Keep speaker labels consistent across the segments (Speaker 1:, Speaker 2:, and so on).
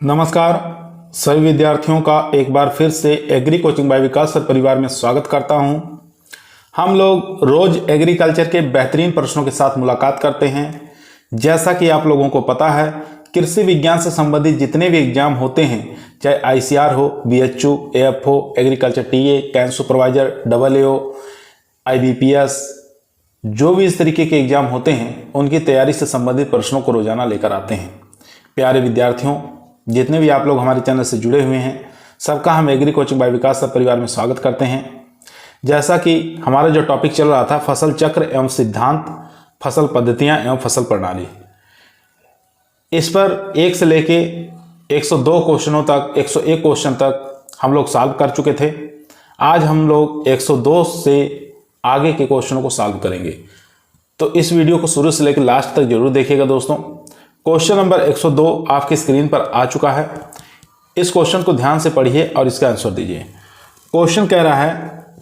Speaker 1: नमस्कार सभी विद्यार्थियों का एक बार फिर से एग्री कोचिंग बाय विकास सर परिवार में स्वागत करता हूं। हम लोग रोज एग्रीकल्चर के बेहतरीन प्रश्नों के साथ मुलाकात करते हैं। जैसा कि आप लोगों को पता है, कृषि विज्ञान से संबंधित जितने भी एग्जाम होते हैं, चाहे आईसीआर हो, BHU, AFO, agriculture TA, camp supervisor, AAO, IBPS, जो भी इस तरीके के एग्जाम होते हैं उनकी तैयारी से संबंधित प्रश्नों को रोजाना लेकर आते हैं। प्यारे विद्यार्थियों, जितने भी आप लोग हमारे चैनल से जुड़े हुए हैं, सबका हम एग्री कोचिंग बाय विकास सर परिवार में स्वागत करते हैं। जैसा कि हमारा जो टॉपिक चल रहा था, फसल चक्र एवं सिद्धांत, फसल पद्धतियां एवं फसल प्रणाली, इस पर 1 से लेके 102 क्वेश्चनों तक, 101 क्वेश्चन तक हम लोग सॉल्व कर चुके थे। आज हम लोग 102 से आगे के क्वेश्चनों को सॉल्व करेंगे, तो इस वीडियो को शुरू से लेकर लास्ट तक जरूर देखिएगा दोस्तों। क्वेश्चन नंबर 102 आपकी स्क्रीन पर आ चुका है। इस क्वेश्चन को ध्यान से पढ़िए और इसका आंसर दीजिए। क्वेश्चन कह रहा है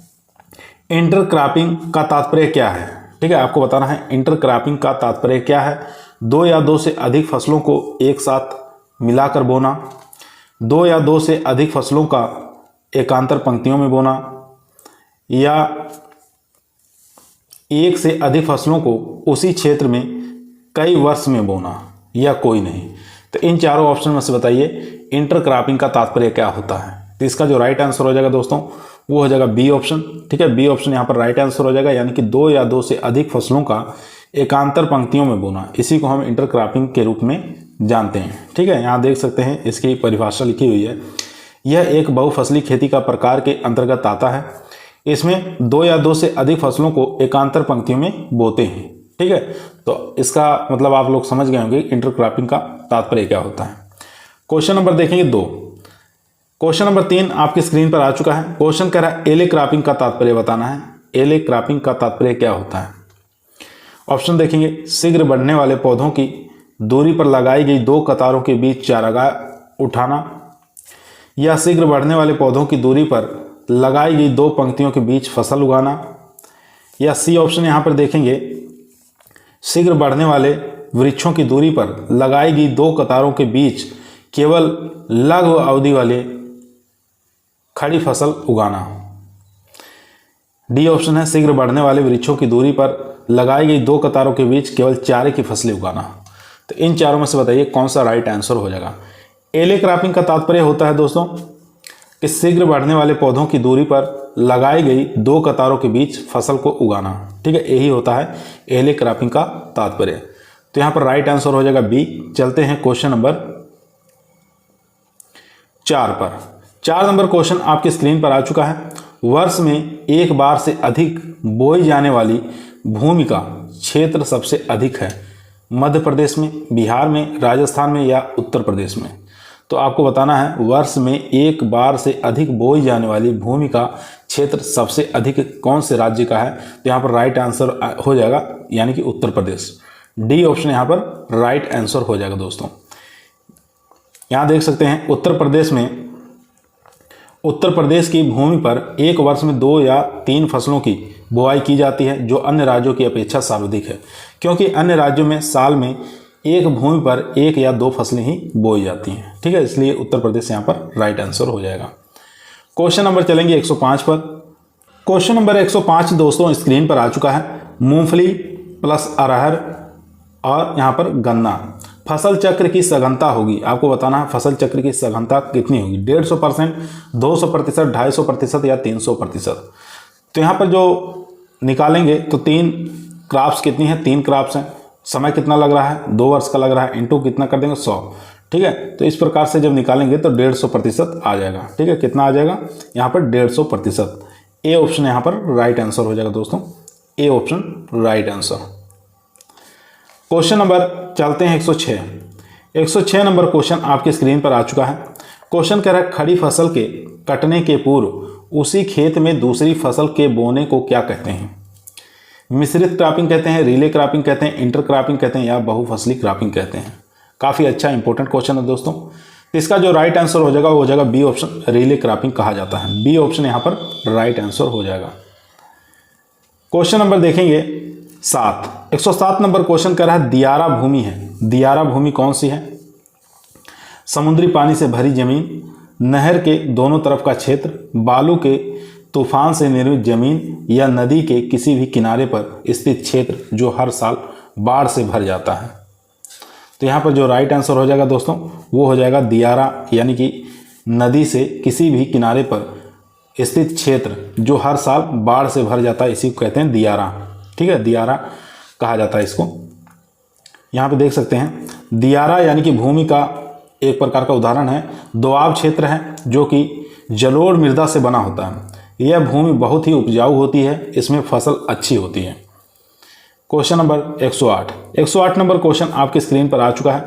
Speaker 1: इंटरक्रॉपिंग का तात्पर्य क्या है। ठीक है, आपको बताना है इंटरक्रॉपिंग का तात्पर्य क्या है। 2 या 2 से अधिक फसलों को एक साथ मिलाकर बोना, 2 या 2 से अधिक फसलों का एकांतर पंक्तियों में बोना, या 1 से अधिक फसलों को उसी क्षेत्र में कई वर्ष में बोना, या कोई नहीं। तो इन चारों ऑप्शन में से बताइए इंटरक्रॉपिंग का तात्पर्य क्या होता है। तो इसका जो राइट आंसर हो जाएगा दोस्तों, वो हो जाएगा बी ऑप्शन। ठीक है, बी ऑप्शन यहाँ पर राइट आंसर हो जाएगा, यानी कि 2 या 2 से अधिक फसलों का एकांतर पंक्तियों में बोना, इसी को हम इंटरक्रॉपिंग के रूप में जानते हैं। ठीक है, यहाँ देख सकते हैं इसकी परिभाषा लिखी हुई है। यह एक बहुफसली खेती का प्रकार के अंतर्गत आता है। इसमें 2 या 2 से अधिक फसलों को एकांतर पंक्तियों में बोते हैं। ठीक है, तो इसका मतलब आप लोग समझ गए होंगे इंटरक्रॉपिंग का तात्पर्य क्या होता है। क्वेश्चन नंबर देखेंगे 2। क्वेश्चन नंबर 3 आपकी स्क्रीन पर आ चुका है। क्वेश्चन कह रहा है एले क्रॉपिंग का तात्पर्य बताना है। एले क्रॉपिंग का तात्पर्य क्या होता है। ऑप्शन देखेंगे, शीघ्र बढ़ने वाले पौधों की दूरी पर लगाई गई 2 कतारों के बीच चारागाह उठाना, या शीघ्र बढ़ने वाले पौधों की दूरी पर लगाई गई 2 पंक्तियों के बीच फसल उगाना, या सी ऑप्शन यहाँ पर देखेंगे, शीघ्र बढ़ने वाले वृक्षों की दूरी पर लगाई गई 2 कतारों के बीच केवल लघु अवधि वाले खड़ी फसल उगाना। डी ऑप्शन है, शीघ्र बढ़ने वाले वृक्षों की दूरी पर लगाई गई 2 कतारों के बीच केवल चारे की फसलें उगाना। तो इन चारों में से बताइए कौन सा राइट आंसर हो जाएगा। एले क्रॉपिंग का तात्पर्य होता है दोस्तों कि शीघ्र बढ़ने वाले पौधों की दूरी पर लगाई गई 2 कतारों के बीच फसल को उगाना। ठीक है, यही होता है एले क्रॉपिंग का तात्पर्य। तो यहाँ पर राइट आंसर हो जाएगा बी। चलते हैं क्वेश्चन नंबर 4 पर। 4 नंबर क्वेश्चन आपकी स्क्रीन पर आ चुका है। वर्ष में एक बार से अधिक बोई जाने वाली भूमि का क्षेत्र सबसे अधिक है मध्य प्रदेश में, बिहार में, राजस्थान में, या उत्तर प्रदेश में। तो आपको बताना है वर्ष में एक बार से अधिक बोई जाने वाली भूमि का क्षेत्र सबसे अधिक कौन से राज्य का है। तो यहाँ पर राइट आंसर हो जाएगा यानी कि उत्तर प्रदेश। डी ऑप्शन यहाँ पर राइट आंसर हो जाएगा दोस्तों। यहाँ देख सकते हैं उत्तर प्रदेश की भूमि पर एक वर्ष में 2 या 3 फसलों की बुआई की जाती है, जो अन्य राज्यों की अपेक्षा सर्वाधिक है, क्योंकि अन्य राज्यों में साल में एक भूमि पर 1 या 2 फसलें ही बोई जाती हैं। ठीक है, इसलिए उत्तर प्रदेश यहाँ पर राइट आंसर हो जाएगा। क्वेश्चन नंबर चलेंगे 105 पर। क्वेश्चन नंबर 105 दोस्तों स्क्रीन पर आ चुका है। मूंगफली प्लस अरहर और यहाँ पर गन्ना, फसल चक्र की सघनता होगी। आपको बताना है फसल चक्र की सघनता कितनी होगी। 150%, 200%, 250% या 300%। तो यहाँ पर जो निकालेंगे तो 3 क्रॉप्स कितनी है, 3 क्रॉप्स हैं। समय कितना लग रहा है, 2 वर्ष का लग रहा है, इंटू कितना कर देंगे 100। ठीक है, तो इस प्रकार से जब निकालेंगे तो 150% आ जाएगा। ठीक है, कितना आ जाएगा यहाँ पर 150%। ए ऑप्शन यहाँ पर राइट आंसर हो जाएगा दोस्तों। A option right answer. Question number चलते हैं 106। 106 नंबर क्वेश्चन आपकी स्क्रीन पर आ चुका है। क्वेश्चन कह रहा है खड़ी फसल के कटने के पूर्व उसी खेत में दूसरी फसल के बोने को क्या कहते हैं। मिश्रित क्रॉपिंग कहते हैं, रिले क्रॉपिंग कहते हैं, इंटर क्रॉपिंग कहते हैं, या बहुफसली क्रॉपिंग कहते हैं। काफ़ी अच्छा इंपॉर्टेंट क्वेश्चन है दोस्तों। इसका जो राइट आंसर हो जाएगा वो हो जाएगा बी ऑप्शन, रिले क्रॉपिंग कहा जाता है। बी ऑप्शन यहाँ पर राइट आंसर हो जाएगा। क्वेश्चन नंबर देखेंगे 107 नंबर क्वेश्चन कर रहा है दियारा भूमि है। दियारा भूमि कौन सी है। समुद्री पानी से भरी जमीन, नहर के दोनों तरफ का क्षेत्र, बालू के तूफान से निर्मित जमीन या नदी के किसी भी किनारे पर स्थित क्षेत्र जो हर साल बाढ़ से भर जाता है। तो यहाँ पर जो राइट आंसर हो जाएगा दोस्तों वो हो जाएगा दियारा, यानी कि नदी से किसी भी किनारे पर स्थित क्षेत्र जो हर साल बाढ़ से भर जाता है, इसी को कहते हैं दियारा। ठीक है, दियारा कहा जाता है इसको। यहाँ पे देख सकते हैं दियारा यानी कि भूमि का एक प्रकार का उदाहरण है। दोआब क्षेत्र है जो कि जलोढ़ मृदा से बना होता है। यह भूमि बहुत ही उपजाऊ होती है, इसमें फसल अच्छी होती है। Question number 108। 108 नंबर क्वेश्चन आपकी स्क्रीन पर आ चुका है।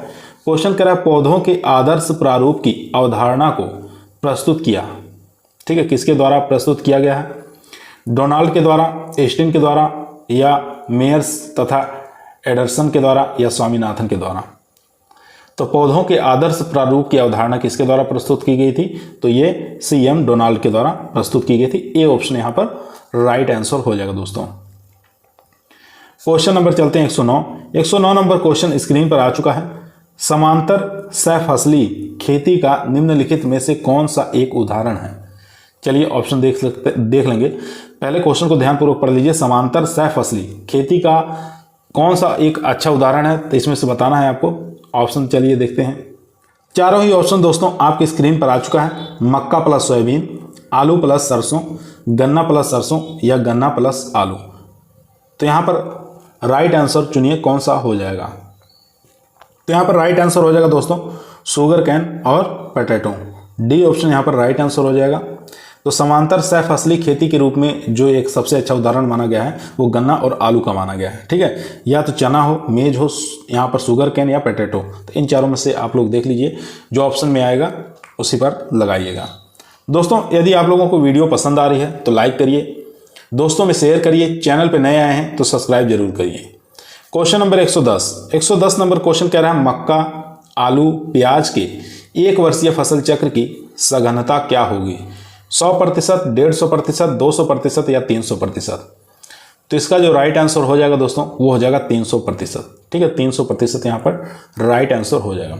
Speaker 1: क्वेश्चन कह रहा है पौधों के आदर्श प्रारूप की अवधारणा को प्रस्तुत किया। ठीक है, किसके द्वारा प्रस्तुत किया गया है? डोनाल्ड के द्वारा, एस्टिन के द्वारा, या मेयर्स तथा एडरसन के द्वारा, या स्वामीनाथन के द्वारा। तो पौधों के आदर्श प्रारूप की अवधारणा किसके द्वारा प्रस्तुत की गई थी? तो ये CM डोनाल्ड के द्वारा प्रस्तुत की गई थी। ए ऑप्शन यहाँ पर राइट आंसर हो जाएगा दोस्तों। क्वेश्चन नंबर चलते हैं 109। 109 नंबर क्वेश्चन स्क्रीन पर आ चुका है। समांतर सहफसली खेती का निम्नलिखित में से कौन सा एक उदाहरण है? चलिए ऑप्शन देख लेंगे। पहले क्वेश्चन को ध्यानपूर्वक पढ़ लीजिए। समांतर सहफसली खेती का कौन सा एक अच्छा उदाहरण है, तो इसमें से बताना है आपको। ऑप्शन चलिए देखते हैं। चारों ही ऑप्शन दोस्तों आपकी स्क्रीन पर आ चुका है। मक्का प्लस सोयाबीन, आलू प्लस सरसों, गन्ना प्लस सरसों, या गन्ना प्लस आलू। तो यहाँ पर राइट आंसर चुनिए कौन सा हो जाएगा। तो यहाँ पर राइट आंसर हो जाएगा दोस्तों शुगर कैन और पोटैटो। डी ऑप्शन यहाँ पर राइट आंसर हो जाएगा। तो समांतर सहफसली खेती के रूप में जो एक सबसे अच्छा उदाहरण माना गया है वो गन्ना और आलू का माना गया है। ठीक है, या तो चना हो, मेज हो, यहाँ पर शुगर कैन या पोटैटो। तो इन चारों में से आप लोग देख लीजिए, जो ऑप्शन में आएगा उसी पर लगाइएगा। दोस्तों यदि आप लोगों को वीडियो पसंद आ रही है तो लाइक करिए, दोस्तों में शेयर करिए, चैनल पर नए आए हैं तो सब्सक्राइब जरूर करिए। Question number 110। 110 नंबर क्वेश्चन कह रहा है मक्का, आलू, प्याज के एक वर्षीय फसल चक्र की सघनता क्या होगी? 100%, 150%, 200% या 300%? तो इसका जो राइट आंसर हो जाएगा दोस्तों वो हो जाएगा 300%। ठीक है, 300% यहाँ पर राइट आंसर हो जाएगा।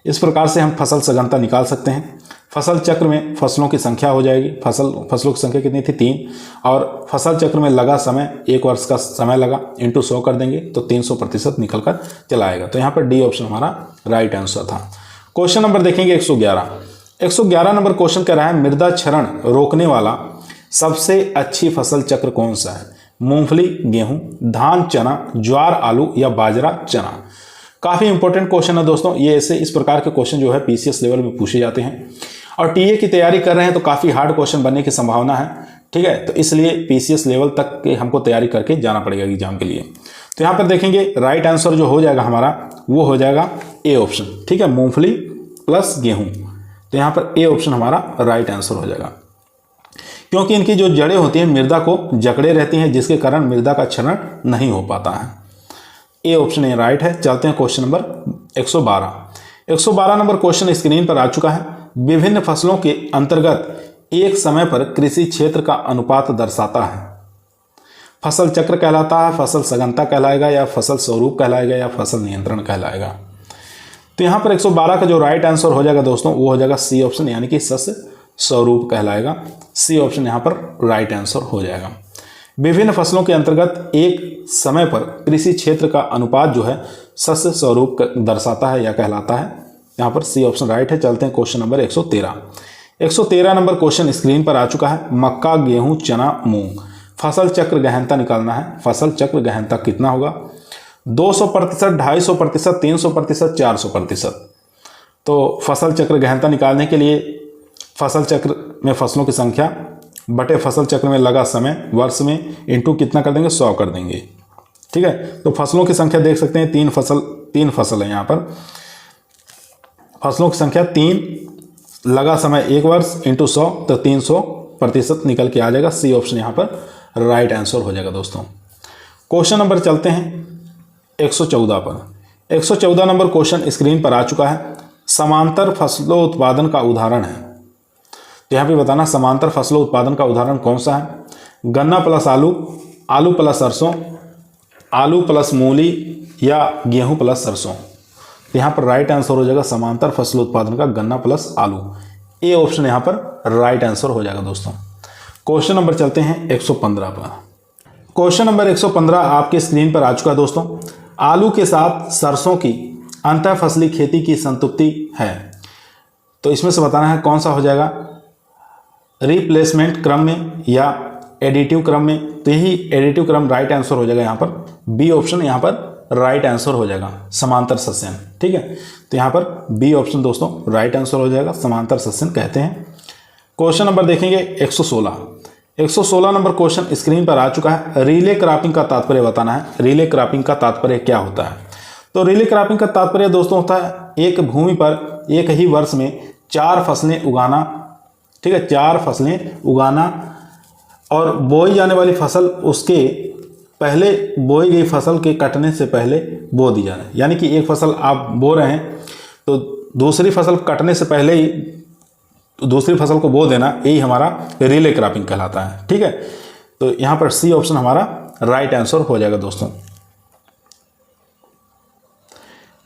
Speaker 1: इस प्रकार से हम फसल सघनता निकाल सकते हैं। फसल चक्र में फसलों की संख्या हो जाएगी। फसलों की संख्या कितनी थी? 3, और फसल चक्र में लगा समय, एक वर्ष का समय लगा, इंटू 100 कर देंगे तो 300% निकल कर चला आएगा। तो यहाँ पर डी ऑप्शन हमारा राइट आंसर था। क्वेश्चन नंबर देखेंगे 111। 111 नंबर क्वेश्चन कह रहा है मृदा क्षरण रोकने वाला सबसे अच्छी फसल चक्र कौन सा है? मूंगफली, गेहूं, धान, चना, ज्वार, आलू, या बाजरा, चना? काफ़ी इंपॉर्टेंट क्वेश्चन है दोस्तों। ये ऐसे इस प्रकार के क्वेश्चन जो है PCS लेवल में पूछे जाते हैं, और TA की तैयारी कर रहे हैं तो काफ़ी हार्ड क्वेश्चन बनने की संभावना है। ठीक है, तो इसलिए PCS लेवल तक के हमको तैयारी करके जाना पड़ेगा एग्जाम के लिए। तो यहाँ पर देखेंगे राइट आंसर जो हो जाएगा हमारा वो हो जाएगा ए ऑप्शन। ठीक है, मूंगफली प्लस गेहूं। तो यहाँ पर ए ऑप्शन हमारा राइट आंसर हो जाएगा, क्योंकि इनकी जो जड़ें होती हैं मृदा को जकड़े रहती हैं, जिसके कारण मृदा का क्षरण नहीं हो पाता है। ए ऑप्शन ये राइट है। चलते हैं question number 112। 112 number question screen पर आ चुका है। विभिन्न फसलों के अंतर्गत एक समय पर कृषि क्षेत्र का अनुपात दर्शाता है। फसल चक्र कहलाता है, फसल सघनता कहलाएगा, या फसल स्वरूप कहलाएगा, या फसल नियंत्रण कहलाएगा? तो यहाँ पर 112 का जो राइट आंसर हो जाएगा दोस्तों वो हो जाएगा सी ऑप्शन, यानी कि सस्य स्वरूप कहलाएगा। सी ऑप्शन यहाँ पर राइट आंसर हो जाएगा। विभिन्न फसलों के अंतर्गत एक समय पर कृषि क्षेत्र का अनुपात जो है सस्य स्वरूप दर्शाता है या कहलाता है। यहाँ पर सी ऑप्शन राइट है। चलते हैं question number 113। 113 number question screen पर आ चुका है। मक्का, गेहूं, चना, मूंग, फसल चक्र गहनता निकालना है। फसल चक्र गहनता कितना होगा? 200%, 250%, 300%, 400%? तो फसल चक्र गहनता निकालने के लिए फसल चक्र में फसलों की संख्या बटे फसल चक्र में लगा समय वर्ष में इंटू कितना कर देंगे? 100 कर देंगे। ठीक है, तो फसलों की संख्या देख सकते हैं, तीन फसल है यहाँ पर। फसलों की संख्या 3, लगा समय 1 वर्ष इंटू 100, तो 300% निकल के आ जाएगा। सी ऑप्शन यहाँ पर राइट आंसर हो जाएगा दोस्तों। क्वेश्चन नंबर चलते हैं 114 पर। 114 नंबर क्वेश्चन स्क्रीन पर आ चुका है। समांतर फसलों उत्पादन का उदाहरण है। तो यहाँ पे बताना समांतर फसलों उत्पादन का उदाहरण कौन सा है? गन्ना प्लस आलू, आलू प्लस सरसों, आलू प्लस मूली, या गेहूं प्लस सरसों? तो यहाँ पर राइट आंसर हो जाएगा समांतर फसल उत्पादन का गन्ना प्लस आलू। ए ऑप्शन यहाँ पर राइट आंसर हो जाएगा दोस्तों। क्वेश्चन नंबर चलते हैं 115 पर। क्वेश्चन नंबर 115 आपके स्क्रीन पर आ चुका है दोस्तों। आलू के साथ सरसों की अंतः फसली खेती की संतुप्ति है, तो इसमें से बताना है कौन सा हो जाएगा, रिप्लेसमेंट क्रम में या एडिटिव क्रम में। तो यही एडिटिव क्रम राइट आंसर हो जाएगा यहाँ पर, बी ऑप्शन यहाँ पर राइट आंसर हो जाएगा, समांतर सस्यन। ठीक है, तो यहाँ पर बी ऑप्शन दोस्तों राइट आंसर हो जाएगा, समांतर सस्यन कहते हैं। क्वेश्चन नंबर देखेंगे 116 नंबर क्वेश्चन स्क्रीन पर आ चुका है। रिले क्रॉपिंग का तात्पर्य बताना है। रिले क्रॉपिंग का तात्पर्य क्या होता है? तो रिले क्रॉपिंग का तात्पर्य दोस्तों होता है एक भूमि पर एक ही वर्ष में 4 फसलें उगाना। ठीक है, 4 फसलें उगाना और बोई जाने वाली फसल उसके पहले बोई गई फसल के कटने से पहले बो दी जाए। यानी कि एक फसल आप बो रहे हैं तो दूसरी फसल कटने से पहले ही दूसरी फसल को बो देना, यही हमारा रिले क्रॉपिंग कहलाता है। ठीक है, तो यहाँ पर सी ऑप्शन हमारा राइट आंसर हो जाएगा दोस्तों।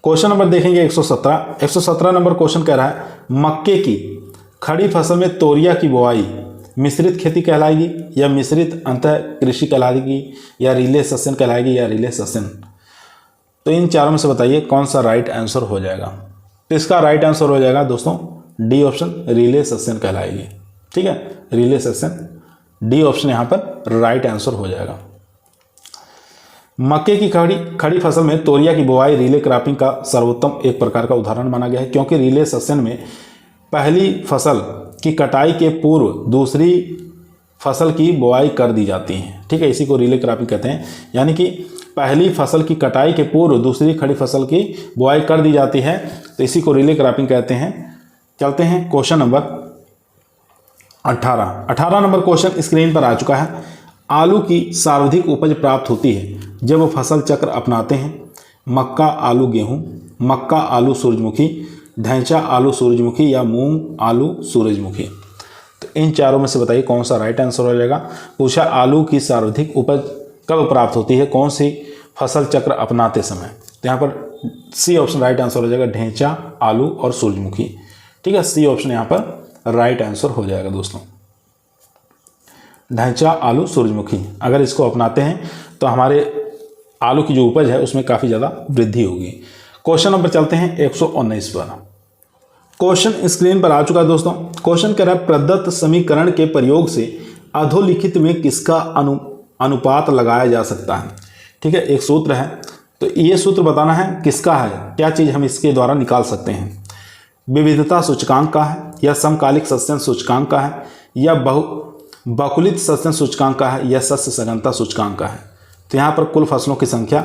Speaker 1: क्वेश्चन नंबर देखेंगे 117 नंबर क्वेश्चन कह रहा है मक्के की खड़ी फसल में तोरिया की बुआई मिश्रित खेती कहलाएगी या मिश्रित अंतः कृषि कहलाएगी या रिले सस्यन कहलाएगी या रिले सस्यन। तो इन चारों में से बताइए कौन सा राइट आंसर हो जाएगा। तो इसका राइट आंसर हो जाएगा दोस्तों डी ऑप्शन, रिले सस्यन कहलाएगी। ठीक है, रिले सस्यन, डी ऑप्शन यहाँ पर राइट आंसर हो जाएगा। मक्के की खड़ी फसल में तोरिया की बुआई रिले क्रॉपिंग का सर्वोत्तम एक प्रकार का उदाहरण माना गया है, क्योंकि रिले सस्यन में पहली फसल की कटाई के पूर्व दूसरी फसल की बुआई कर दी जाती है। ठीक है, इसी को रिले क्रॉपिंग कहते हैं। यानी कि पहली फसल की कटाई के पूर्व दूसरी खड़ी फसल की बुआई कर दी जाती है, तो इसी को रिले क्रॉपिंग कहते हैं। चलते हैं question number 18 number question screen पर आ चुका है। आलू की सर्वाधिक उपज प्राप्त होती है जब वो फसल चक्र अपनाते हैं। मक्का आलू गेहूं, मक्का आलू सूरजमुखी, ढैंचा आलू सूरजमुखी या मूंग आलू सूरजमुखी। तो इन चारों में से बताइए कौन सा राइट आंसर हो जाएगा। पूछा आलू की सर्वाधिक उपज कब प्राप्त होती है, कौन सी फसल चक्र अपनाते समय। तो यहाँ पर सी ऑप्शन राइट आंसर हो जाएगा, ढैंचा आलू और सूरजमुखी। ठीक है, सी ऑप्शन यहाँ पर राइट आंसर हो जाएगा दोस्तों, ढैंचा आलू सूरजमुखी। अगर इसको अपनाते हैं तो हमारे आलू की जो उपज है उसमें काफ़ी ज़्यादा वृद्धि होगी। क्वेश्चन नंबर चलते हैं 119 पर। क्वेश्चन स्क्रीन पर आ चुका है दोस्तों। क्वेश्चन कह रहा है प्रदत्त समीकरण के प्रयोग से अधोलिखित में किसका अनुपात लगाया जा सकता है। ठीक है, एक सूत्र है, तो ये सूत्र बताना है किसका है, क्या चीज़ हम इसके द्वारा निकाल सकते हैं। विविधता सूचकांक का है या समकालिक सस्यन सूचकांक का है या बकुलित सस्यन सूचकांक का है या सस्य सघनता सूचकांक का है। तो यहाँ पर कुल फसलों की संख्या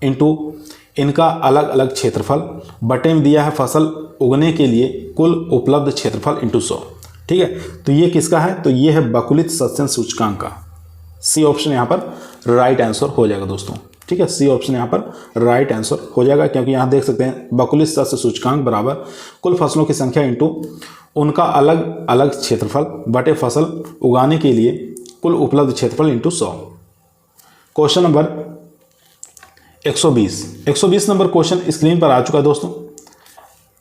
Speaker 1: इंटू इनका अलग अलग क्षेत्रफल बटे में दिया है फसल उगने के लिए कुल उपलब्ध क्षेत्रफल इंटू 100। ठीक है, तो ये किसका है, तो ये है बकुलित सस्यन सूचकांक का। सी ऑप्शन यहाँ पर राइट आंसर हो जाएगा दोस्तों। ठीक है, सी ऑप्शन यहाँ पर राइट आंसर हो जाएगा, क्योंकि यहाँ देख सकते हैं बकुलित सस्य सूचकांक बराबर कुल फसलों की संख्या इंटू उनका अलग अलग क्षेत्रफल बटे फसल उगाने के लिए कुल उपलब्ध क्षेत्रफल into 100। Question number 120 number question screen पर आ चुका है दोस्तों।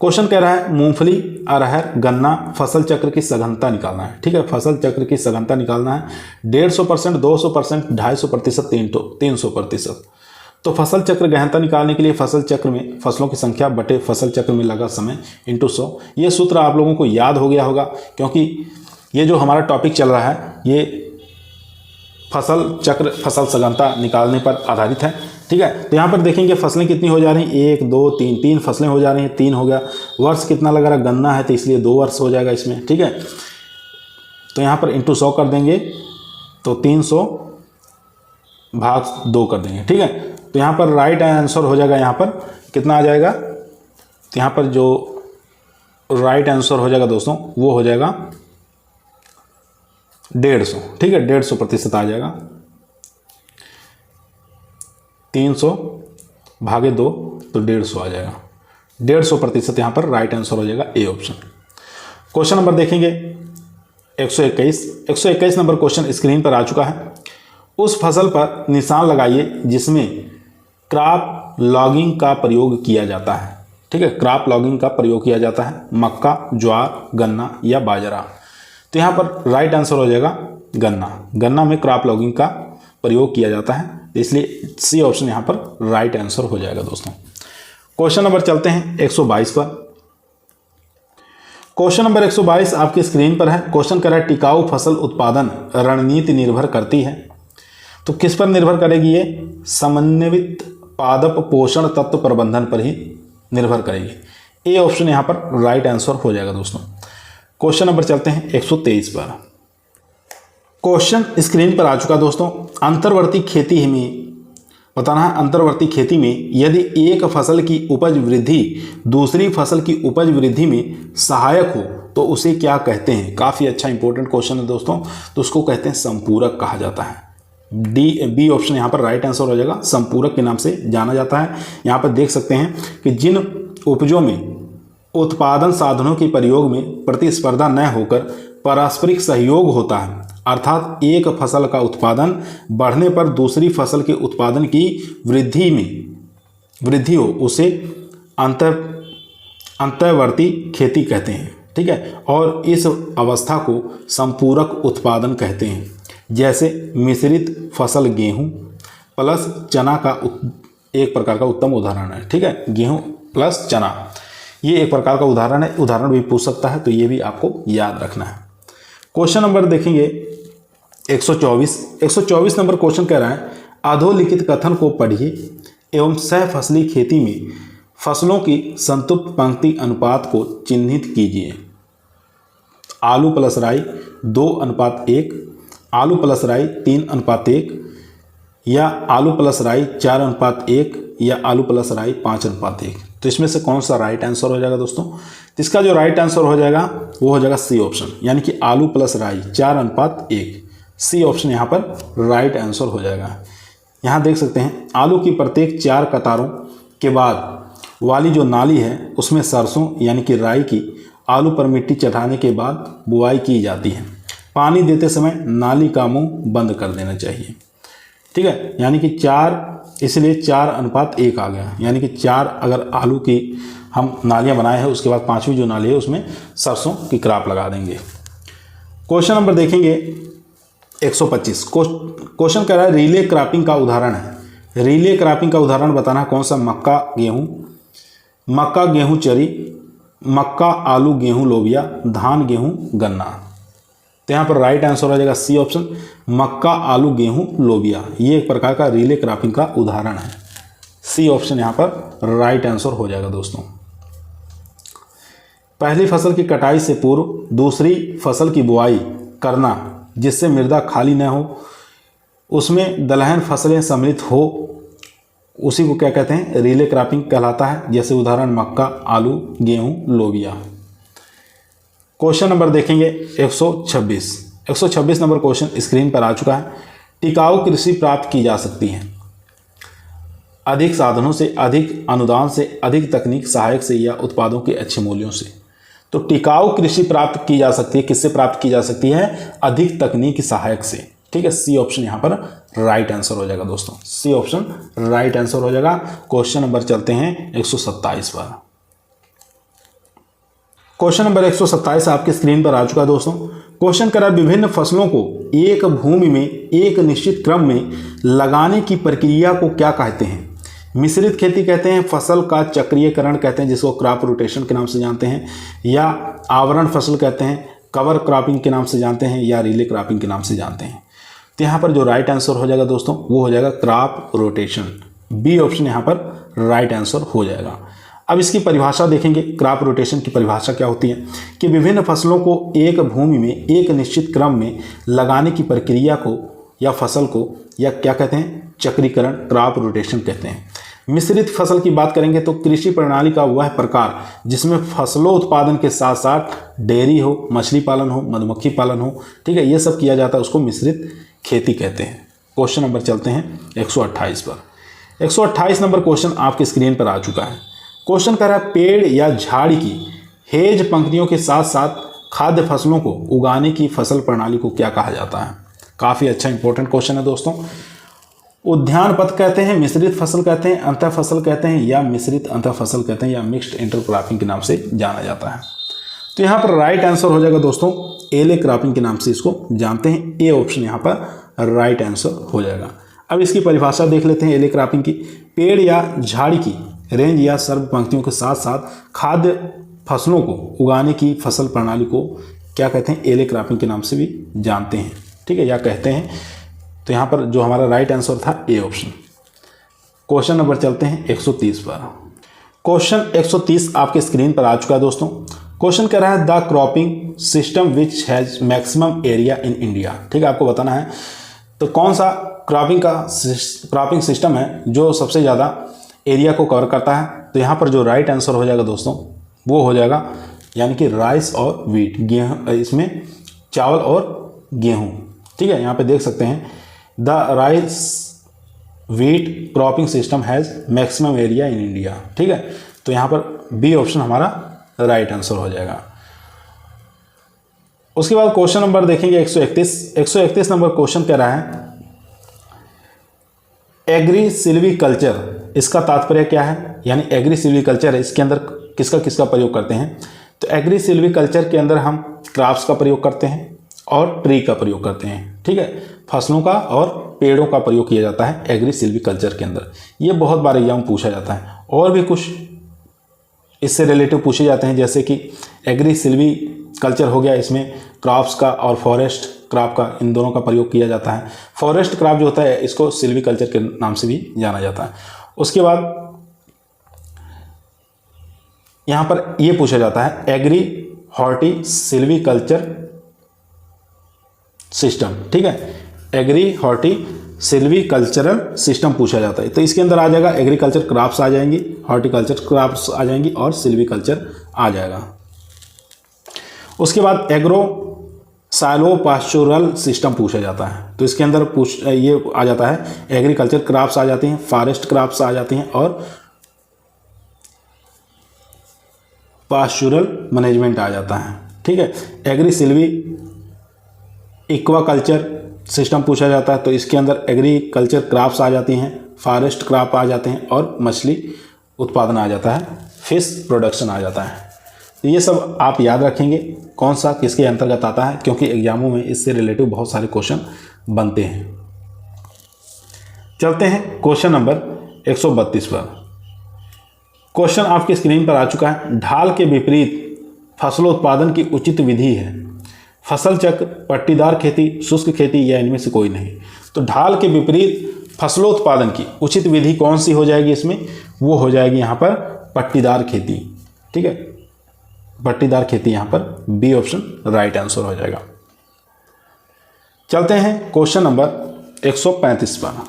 Speaker 1: क्वेश्चन कह रहा है मूंगफली अरहर गन्ना फसल चक्र की सघनता निकालना है। ठीक है, फसल चक्र की सघनता निकालना है 150%, 200%, 250%, 300%। तो फसल चक्र गहनता निकालने के लिए फसल चक्र में फसलों की संख्या बटे फसल चक्र में लगा समय इंटू 100। ये सूत्र आप लोगों को याद हो गया होगा, क्योंकि ये जो हमारा टॉपिक चल रहा है ये फसल चक्र फसल सघनता निकालने पर आधारित है। ठीक है, तो यहाँ पर देखेंगे फसलें कितनी हो जा रही हैं, 1 2 3, 3 फसलें हो जा रही हैं, 3 हो गया। वर्ष कितना लगा रहा, गन्ना है तो इसलिए 2 वर्ष हो जाएगा इसमें। ठीक है, तो यहाँ पर इंटू 100 कर देंगे तो 300 भाग 2 कर देंगे। ठीक है, तो यहाँ पर राइट आंसर हो जाएगा, यहाँ पर कितना आ जाएगा, तो यहाँ पर जो राइट आंसर हो जाएगा दोस्तों वो हो जाएगा 150। ठीक है, 150% आ जाएगा। 300 भागे 2 तो 150 आ जाएगा। 150% यहाँ पर राइट आंसर हो जाएगा, ए ऑप्शन। क्वेश्चन नंबर देखेंगे 121 नंबर क्वेश्चन स्क्रीन पर आ चुका है। उस फसल पर निशान लगाइए जिसमें क्रॉप लॉगिंग का प्रयोग किया जाता है। ठीक है, क्रॉप लॉगिंग का प्रयोग किया जाता है, मक्का, ज्वार, गन्ना या बाजरा। तो यहाँ पर राइट आंसर हो जाएगा गन्ना। गन्ना में क्रॉप लॉगिंग का प्रयोग किया जाता है, इसलिए सी ऑप्शन यहाँ पर राइट आंसर हो जाएगा दोस्तों। क्वेश्चन नंबर चलते हैं 122 पर। क्वेश्चन नंबर 122 आपकी स्क्रीन पर है। क्वेश्चन कह रहा है टिकाऊ फसल उत्पादन रणनीति निर्भर करती है। तो किस पर निर्भर करेगी ये? समन्वित पादप पोषण तत्व प्रबंधन पर ही निर्भर करेगी। ए ऑप्शन यहाँ पर राइट आंसर हो जाएगा दोस्तों। क्वेश्चन नंबर चलते हैं 123 पर। क्वेश्चन स्क्रीन पर आ चुका दोस्तों। अंतर्वर्ती खेती में बताना है, अंतर्वर्ती खेती में यदि एक फसल की उपज वृद्धि दूसरी फसल की उपज वृद्धि में सहायक हो तो उसे क्या कहते हैं? काफ़ी अच्छा इंपॉर्टेंट क्वेश्चन है दोस्तों। तो उसको कहते हैं संपूरक कहा जाता है। बी ऑप्शन यहाँ पर राइट आंसर हो जाएगा, संपूरक के नाम से जाना जाता है। यहाँ पर देख सकते हैं कि जिन उपजों में उत्पादन साधनों के प्रयोग में प्रतिस्पर्धा न होकर पारस्परिक सहयोग होता है, अर्थात एक फसल का उत्पादन बढ़ने पर दूसरी फसल के उत्पादन की वृद्धि हो, उसे अंतर्वर्ती खेती कहते हैं। ठीक है, और इस अवस्था को संपूरक उत्पादन कहते हैं। जैसे मिश्रित फसल गेहूं प्लस चना का एक प्रकार का उत्तम उदाहरण है। ठीक है, गेहूं प्लस चना ये एक प्रकार का उदाहरण है, उदाहरण भी पूछ सकता है, तो ये भी आपको याद रखना है। क्वेश्चन नंबर देखेंगे 124 नंबर क्वेश्चन कह रहा है अधोलिखित कथन को पढ़िए एवं सहफसली खेती में फसलों की संतुप्त पंक्ति अनुपात को चिन्हित कीजिए। आलू प्लस राई 2:1, आलू प्लस राई 3:1, या आलू प्लस राई 4:1, या आलू प्लस राई 5:1। तो इसमें से कौन सा राइट आंसर हो जाएगा दोस्तों? इसका जो राइट आंसर हो जाएगा वो हो जाएगा सी ऑप्शन, यानी कि आलू प्लस राई 4:1। सी ऑप्शन यहाँ पर राइट आंसर हो जाएगा। यहाँ देख सकते हैं आलू की प्रत्येक 4 कतारों के बाद वाली जो नाली है उसमें सरसों यानी कि राई की आलू पर मिट्टी चढ़ाने के बाद बुआई की जाती है। पानी देते समय नाली का मुंह बंद कर देना चाहिए। ठीक है, यानी कि 4, इसलिए 4:1 आ गया, यानी कि 4 अगर आलू की हम नालियाँ बनाए हैं उसके बाद 5वीं जो नाली है उसमें सरसों की क्रॉप लगा देंगे। क्वेश्चन नंबर देखेंगे 125। क्वेश्चन कह रहा है रिले क्रॉपिंग का उदाहरण है। रिले क्रॉपिंग का उदाहरण बताना है कौन सा? मक्का गेहूं चरी, मक्का आलू गेहूं लोबिया, धान गेहूं गन्ना। तो यहाँ पर राइट आंसर हो जाएगा सी ऑप्शन, मक्का आलू गेहूं लोबिया। ये एक प्रकार का रिले क्रॉपिंग का उदाहरण है। सी ऑप्शन यहाँ पर राइट आंसर हो जाएगा दोस्तों। पहली फसल की कटाई से पूर्व दूसरी फसल की बुआई करना जिससे मृदा खाली न हो, उसमें दलहन फसलें सम्मिलित हो, उसी को क्या कहते हैं? रिले क्रॉपिंग कहलाता है। जैसे उदाहरण मक्का आलू गेहूं लोबिया। क्वेश्चन नंबर देखेंगे 126 नंबर क्वेश्चन स्क्रीन पर आ चुका है। टिकाऊ कृषि प्राप्त की जा सकती है अधिक साधनों से, अधिक अनुदान से, अधिक तकनीक सहायक से, या उत्पादों के अच्छे मूल्यों से। तो टिकाऊ कृषि प्राप्त की जा सकती है, किससे प्राप्त की जा सकती है? अधिक तकनीक सहायक से। ठीक है, सी ऑप्शन यहाँ पर राइट आंसर हो जाएगा दोस्तों। सी ऑप्शन राइट आंसर हो जाएगा। क्वेश्चन नंबर चलते हैं 127 पर। क्वेश्चन नंबर 127 आपके स्क्रीन पर आ चुका है दोस्तों। क्वेश्चन करा विभिन्न फसलों को एक भूमि में एक निश्चित क्रम में लगाने की प्रक्रिया को क्या कहते हैं? मिश्रित खेती कहते हैं, फसल का चक्रीयकरण कहते हैं जिसको क्रॉप रोटेशन के नाम से जानते हैं, या आवरण फसल कहते हैं, कवर क्रॉपिंग के नाम से जानते हैं, या रिले क्रॉपिंग के नाम से जानते हैं। तो यहाँ पर जो राइट आंसर हो जाएगा दोस्तों वो हो जाएगा क्रॉप रोटेशन। बी ऑप्शन यहाँ पर राइट आंसर हो जाएगा। अब इसकी परिभाषा देखेंगे। क्रॉप रोटेशन की परिभाषा क्या होती है कि विभिन्न फसलों को एक भूमि में एक निश्चित क्रम में लगाने की प्रक्रिया को या फसल को या क्या कहते हैं? चक्रीकरण, क्रॉप रोटेशन कहते हैं। मिश्रित फसल की बात करेंगे तो कृषि प्रणाली का वह प्रकार जिसमें फसलों उत्पादन के साथ साथ डेयरी हो, मछली पालन हो, मधुमक्खी पालन हो, ठीक है, ये सब किया जाता है, उसको मिश्रित खेती कहते हैं। क्वेश्चन नंबर चलते हैं 128 पर। 128 नंबर क्वेश्चन आपकी स्क्रीन पर आ चुका है। क्वेश्चन कर रहा है पेड़ या झाड़ी की हेज पंक्तियों के साथ साथ खाद्य फसलों को उगाने की फसल प्रणाली को क्या कहा जाता है? काफ़ी अच्छा इंपॉर्टेंट क्वेश्चन है दोस्तों। उद्यान पथ कहते हैं, मिश्रित फसल कहते हैं, अंतर फसल कहते हैं, या मिश्रित अंतर फसल कहते हैं, या मिक्स्ड इंटरक्रॉपिंग के नाम से जाना जाता है। तो यहाँ पर राइट आंसर हो जाएगा दोस्तों एले क्रॉपिंग के नाम से इसको जानते हैं। ए ऑप्शन यहाँ पर राइट आंसर हो जाएगा। अब इसकी परिभाषा देख लेते हैं एले क्रॉपिंग की। पेड़ या झाड़ी की रेंज या सर्व पंक्तियों के साथ साथ खाद्य फसलों को उगाने की फसल प्रणाली को क्या कहते हैं, एले क्रॉपिंग के नाम से भी जानते हैं, ठीक है, या कहते हैं। तो यहाँ पर जो हमारा राइट आंसर था ए ऑप्शन। क्वेश्चन नंबर चलते हैं 130 पर। क्वेश्चन 130 आपके स्क्रीन पर आ चुका है दोस्तों। क्वेश्चन कह रहा है the cropping system which has maximum area in India. ठीक है, आपको बताना है तो कौन सा क्रॉपिंग सिस्टम है जो सबसे ज़्यादा एरिया को कवर करता है। तो यहाँ पर जो राइट आंसर हो जाएगा दोस्तों वो हो जाएगा यानी कि राइस और वीट, गेहूँ, इसमें चावल और गेहूँ। ठीक है, यहाँ पे देख सकते हैं the rice wheat cropping system has maximum area in India. ठीक है, तो यहाँ पर बी ऑप्शन हमारा राइट आंसर हो जाएगा। उसके बाद क्वेश्चन नंबर देखेंगे 131 नंबर क्वेश्चन कह रहा है एग्री सिल्वीकल्चर, इसका तात्पर्य क्या है, यानी एग्री सिल्वीकल्चर है, इसके अंदर किसका किसका प्रयोग करते हैं। तो एग्री सिल्वीकल्चर के अंदर हम क्रॉप्स का प्रयोग करते हैं और ट्री का प्रयोग करते हैं। ठीक है, फसलों का और पेड़ों का प्रयोग किया जाता है एग्री सिल्वीकल्चर के अंदर। ये बहुत बार एग्जाम में पूछा जाता है और भी कुछ इससे रिलेटिव पूछे जाते हैं, जैसे कि एग्री सिल्वीकल्चर हो गया, इसमें क्रॉप्स का और फॉरेस्ट क्रॉप का, इन दोनों का प्रयोग किया जाता है। फॉरेस्ट क्रॉप जो होता है इसको सिल्वीकल्चर के नाम से भी जाना जाता है। उसके बाद यहाँ पर ये पूछा जाता है एग्री हॉर्टी सिल्वीकल्चर सिस्टम। ठीक है, एग्री हॉर्टी सिल्वीकल्चरल सिस्टम पूछा जाता है। तो इसके अंदर आ जाएगा एग्रीकल्चर क्रॉप्स आ जाएंगी, हॉर्टिकल्चर क्रॉप्स आ जाएंगी और सिल्वीकल्चर आ जाएगा। उसके बाद एग्रो साइलो पास्चुरल सिस्टम पूछा जाता है। तो इसके अंदर ये आ जाता है एग्रीकल्चर क्रॉप्स आ जाती हैं, फॉरेस्ट क्रॉप्स आ जाती हैं और पास्चुरल मैनेजमेंट आ जाता है। ठीक है, एग्री सिल्वी एक्वाकल्चर सिस्टम पूछा जाता है। तो इसके अंदर एग्रीकल्चर क्रॉप्स आ जाती हैं, फॉरेस्ट क्रॉप आ जाते हैं और मछली उत्पादन आ जाता है, फिश प्रोडक्शन आ जाता है। तो ये सब आप याद रखेंगे कौन सा किसके अंतर्गत आता है, क्योंकि एग्जामों में इससे रिलेटिव बहुत सारे क्वेश्चन बनते हैं। चलते हैं क्वेश्चन नंबर 132 पर। क्वेश्चन आपकी स्क्रीन पर आ चुका है ढाल के विपरीत फसलोत्पादन की उचित विधि है फसल चक्र, पट्टीदार खेती, शुष्क खेती या इनमें से कोई नहीं। तो ढाल के विपरीत फसलोत्पादन की उचित विधि कौन सी हो जाएगी इसमें, वो हो जाएगी यहाँ पर पट्टीदार खेती। ठीक है, पट्टीदार खेती यहाँ पर बी ऑप्शन राइट आंसर हो जाएगा। चलते हैं क्वेश्चन नंबर 135 पर।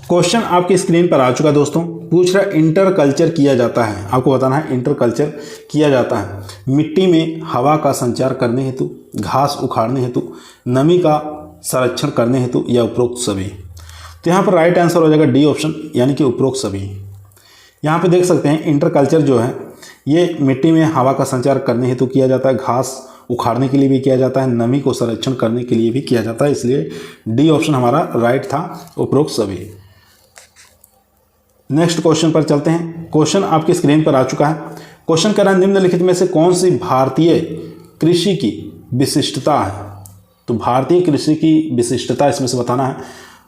Speaker 1: क्वेश्चन आपकी स्क्रीन पर आ चुका है दोस्तों। पूछ रहा है इंटर कल्चर किया जाता है, आपको बताना है इंटर कल्चर किया जाता है मिट्टी में हवा का संचार करने हेतु, घास उखाड़ने हेतु, नमी का संरक्षण करने हेतु या उपरोक्त सभी। तो यहाँ पर राइट आंसर हो जाएगा डी ऑप्शन यानी कि उपरोक्त सभी। यहाँ पे देख सकते हैं इंटर कल्चर जो है ये मिट्टी में हवा का संचार करने हेतु किया जाता है, घास उखाड़ने के लिए भी किया जाता है, नमी को संरक्षण करने के लिए भी किया जाता है, इसलिए डी ऑप्शन हमारा राइट था, उपरोक्त सभी। नेक्स्ट क्वेश्चन पर चलते हैं। क्वेश्चन आपकी स्क्रीन पर आ चुका है। क्वेश्चन कह रहा है निम्नलिखित में से कौन सी भारतीय कृषि की विशिष्टता है। तो भारतीय कृषि की विशिष्टता इसमें से बताना है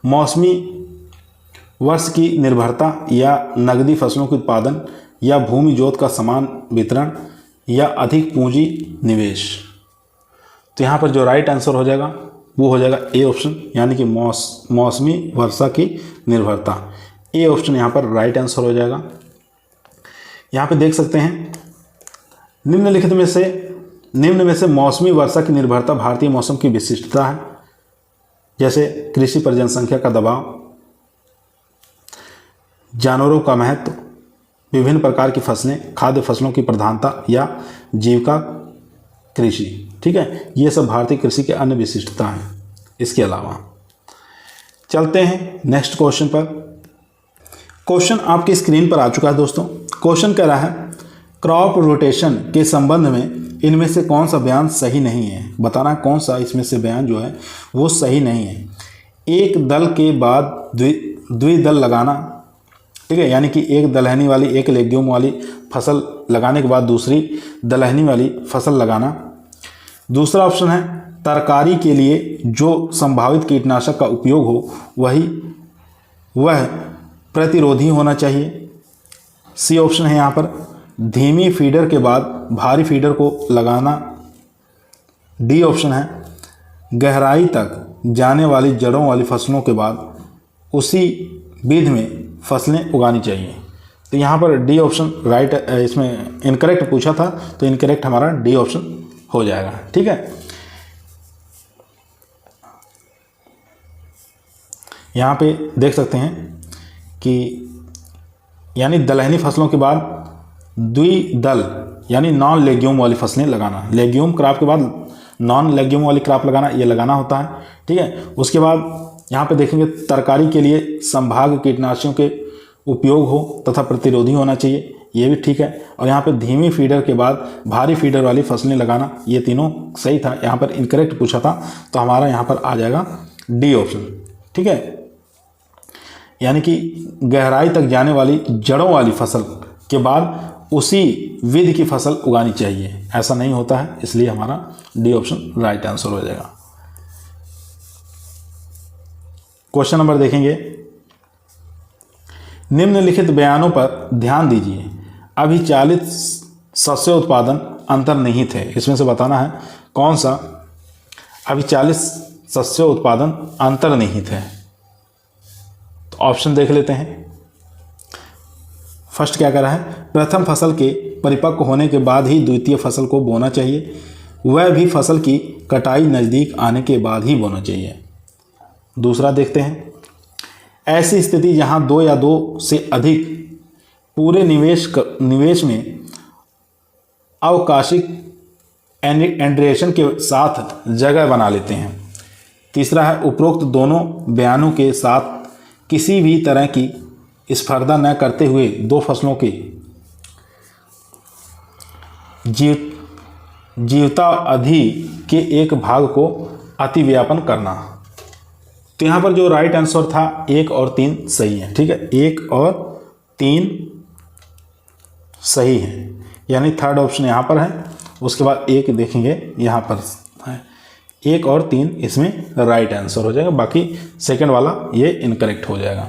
Speaker 1: मौसमी वर्ष की निर्भरता या नगदी फसलों के उत्पादन या भूमि जोत का समान वितरण या अधिक पूंजी निवेश। तो यहाँ पर जो राइट आंसर हो जाएगा वो हो जाएगा ए ऑप्शन यानी कि मौसमी वर्षा की निर्भरता। ए ऑप्शन यहाँ पर राइट आंसर हो जाएगा। यहाँ पे देख सकते हैं निम्नलिखित में से निम्न में से मौसमी वर्षा की निर्भरता भारतीय मौसम की विशिष्टता है, जैसे कृषि पर जनसंख्या का दबाव, जानवरों का महत्व, विभिन्न प्रकार की फसलें, खाद्य फसलों की प्रधानता या जीविका कृषि। ठीक है, ये सब भारतीय कृषि के अन्य विशिष्टता हैं। इसके अलावा चलते हैं नेक्स्ट क्वेश्चन पर। क्वेश्चन आपकी स्क्रीन पर आ चुका है दोस्तों। क्वेश्चन कह रहा है क्रॉप रोटेशन के संबंध में इनमें से कौन सा बयान सही नहीं है, बताना कौन सा इसमें से बयान जो है वो सही नहीं है। एक दल के बाद द्विदल लगाना, ठीक है, यानी कि एक दलहनी वाली एक लेग्यूम वाली फसल लगाने के बाद दूसरी दलहनी वाली फसल लगाना। दूसरा ऑप्शन है तरकारी के लिए जो संभावित कीटनाशक का उपयोग हो वह प्रतिरोधी होना चाहिए। सी ऑप्शन है यहाँ पर धीमी फीडर के बाद भारी फीडर को लगाना। डी ऑप्शन है गहराई तक जाने वाली जड़ों वाली फसलों के बाद उसी विधि में फसलें उगानी चाहिए। तो यहाँ पर डी ऑप्शन राइट, इसमें इनकरेक्ट पूछा था तो इनकरेक्ट हमारा डी ऑप्शन हो जाएगा। ठीक है, यहाँ पे देख सकते हैं कि यानी दलहनी फसलों के बाद द्विदल यानी नॉन लेग्यूम वाली फसलें लगाना, लेग्यूम क्रॉप के बाद नॉन लेग्यूम वाली क्रॉप लगाना, ये लगाना होता है। ठीक है, उसके बाद यहाँ पे देखेंगे तरकारी के लिए संभाव्य कीटनाशकों के उपयोग हो तथा प्रतिरोधी होना चाहिए, ये भी ठीक है। और यहाँ पे धीमी फीडर के बाद भारी फीडर वाली फसलें लगाना, ये तीनों सही था। यहाँ पर इनकरेक्ट पूछा था तो हमारा यहाँ पर आ जाएगा डी ऑप्शन। ठीक है, यानी कि गहराई तक जाने वाली जड़ों वाली फसल के बाद उसी विधि की फसल उगानी चाहिए, ऐसा नहीं होता है, इसलिए हमारा डी ऑप्शन राइट आंसर हो जाएगा। क्वेश्चन नंबर देखेंगे, निम्नलिखित बयानों पर ध्यान दीजिए। अभिचालित शस्य उत्पादन अंतर्निहित है, इसमें से बताना है कौन सा अभिचालित शस्य उत्पादन अंतर्निहित है। तो ऑप्शन देख लेते हैं। फर्स्ट क्या कह रहा है, प्रथम फसल के परिपक्व होने के बाद ही द्वितीय फसल को बोना चाहिए, वह भी फसल की कटाई नज़दीक आने के बाद ही बोना चाहिए। दूसरा देखते हैं, ऐसी स्थिति जहां दो या दो से अधिक पूरे निवेश में अवकाशिक एंड्रिएशन के साथ जगह बना लेते हैं। तीसरा है, उपरोक्त दोनों बयानों के साथ किसी भी तरह की स्पर्धा न करते हुए दो फसलों के जीवता अवधि के एक भाग को अतिव्यापन करना। तो यहाँ पर जो राइट आंसर था 1 और 3 सही है। ठीक है, 1 और 3 सही है, यानी थर्ड ऑप्शन यहाँ पर है। उसके बाद एक देखेंगे यहाँ पर है, 1 और 3 इसमें राइट आंसर हो जाएगा, बाकी सेकंड वाला ये इनकरेक्ट हो जाएगा।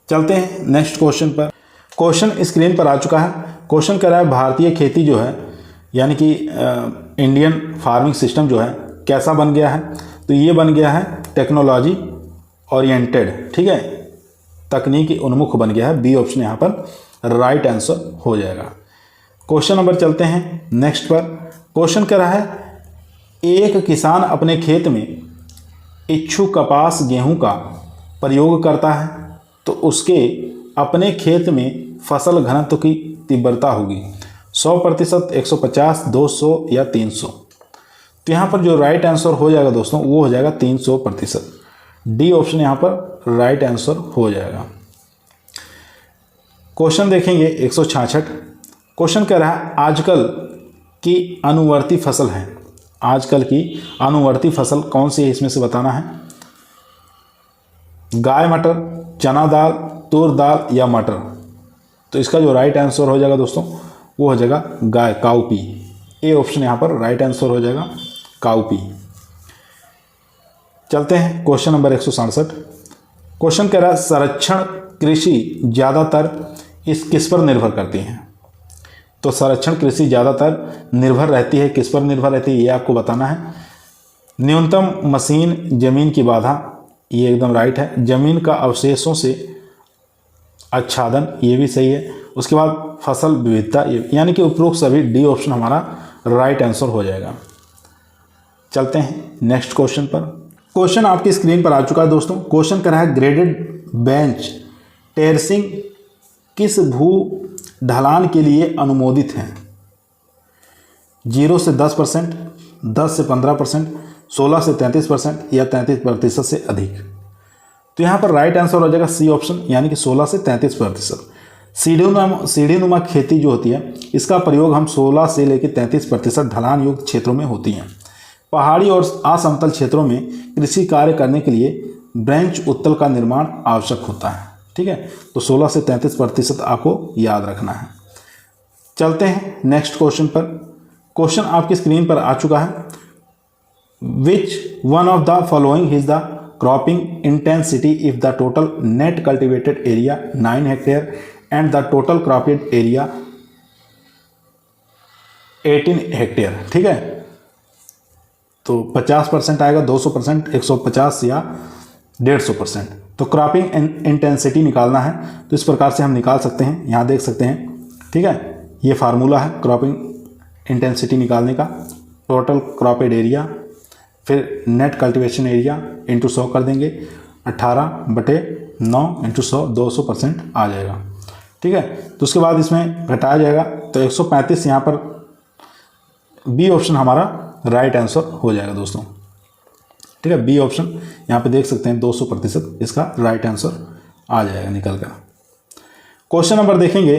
Speaker 1: चलते हैं नेक्स्ट क्वेश्चन पर। क्वेश्चन स्क्रीन पर आ चुका है। क्वेश्चन कह रहा है भारतीय खेती जो है यानी कि इंडियन फार्मिंग सिस्टम जो है कैसा बन गया है। तो ये बन गया है टेक्नोलॉजी ओरिएंटेड। ठीक है, तकनीकी उन्मुख बन गया है। बी ऑप्शन यहाँ पर राइट आंसर हो जाएगा। क्वेश्चन नंबर चलते हैं नेक्स्ट पर। क्वेश्चन कह रहा है एक किसान अपने खेत में इच्छुक कपास गेहूं का प्रयोग करता है तो उसके अपने खेत में फसल घनत्व की तीव्रता होगी 100%, 150, 200 या 300। तो यहाँ पर जो राइट आंसर हो जाएगा दोस्तों वो हो जाएगा 300%। डी ऑप्शन यहाँ पर राइट आंसर हो जाएगा। क्वेश्चन देखेंगे 166। क्वेश्चन कह रहा है आजकल की अनुवर्ती फसल है। आजकल की अनुवर्ती फसल कौन सी है इसमें से बताना है। गाय मटर, चना दाल, तूर दाल या मटर। तो इसका जो राइट आंसर हो जाएगा दोस्तों वो हो जाएगा गाय, काउपी। ए ऑप्शन यहाँ पर राइट आंसर हो जाएगा काउपी। चलते हैं क्वेश्चन नंबर 167। क्वेश्चन कह रहा है संरक्षण कृषि ज़्यादातर किस पर निर्भर करती है। तो संरक्षण कृषि ज़्यादातर निर्भर रहती है, किस पर निर्भर रहती है ये आपको बताना है। न्यूनतम मशीन, जमीन की बाधा, ये एकदम राइट है। जमीन का अवशेषों से आच्छादन, ये भी सही है। उसके बाद फसल विविधता, यानी कि उपरोक्त सभी डी ऑप्शन हमारा राइट आंसर हो जाएगा। चलते हैं नेक्स्ट क्वेश्चन पर। क्वेश्चन आपकी स्क्रीन पर आ चुका है दोस्तों। क्वेश्चन कर रहा है ग्रेडेड बेंच टेरेसिंग किस भू ढलान के लिए अनुमोदित है। 0 से 10%, 10 से 15%, 16 से 33% या 33% से अधिक। तो यहाँ पर राइट आंसर हो जाएगा सी ऑप्शन, यानी कि 16 से 33%। सीढ़ीनुमा खेती जो होती है इसका प्रयोग हम 16 से लेकर 33% ढलान युक्त क्षेत्रों में होती हैं। पहाड़ी और असमतल क्षेत्रों में कृषि कार्य करने के लिए ब्रेंच उत्तल का निर्माण आवश्यक होता है। ठीक है, तो 16 से 33% आपको याद रखना है। चलते हैं नेक्स्ट क्वेश्चन पर। क्वेश्चन आपकी स्क्रीन पर आ चुका है। Which one of the following is the cropping intensity if the total net cultivated area 9 hectare and the total cropped area 18 hectare. ठीक है, तो 50% आएगा, 200%, 150 या 150%। तो क्रॉपिंग इंटेंसिटी निकालना है तो इस प्रकार से हम निकाल सकते हैं, यहाँ देख सकते हैं। ठीक है, ये फार्मूला है क्रॉपिंग इंटेंसिटी निकालने का। टोटल क्रॉपेड एरिया फिर नेट कल्टीवेशन एरिया इंटू 100 कर देंगे, 18/9 इंटू 100, 200% आ जाएगा। ठीक है, तो उसके बाद इसमें घटाया जाएगा तो 135 यहाँ पर बी ऑप्शन हमारा राइट आंसर हो जाएगा दोस्तों। ठीक है, बी ऑप्शन यहाँ पे देख सकते हैं 200% इसका राइट आंसर आ जाएगा निकल कर। क्वेश्चन नंबर देखेंगे,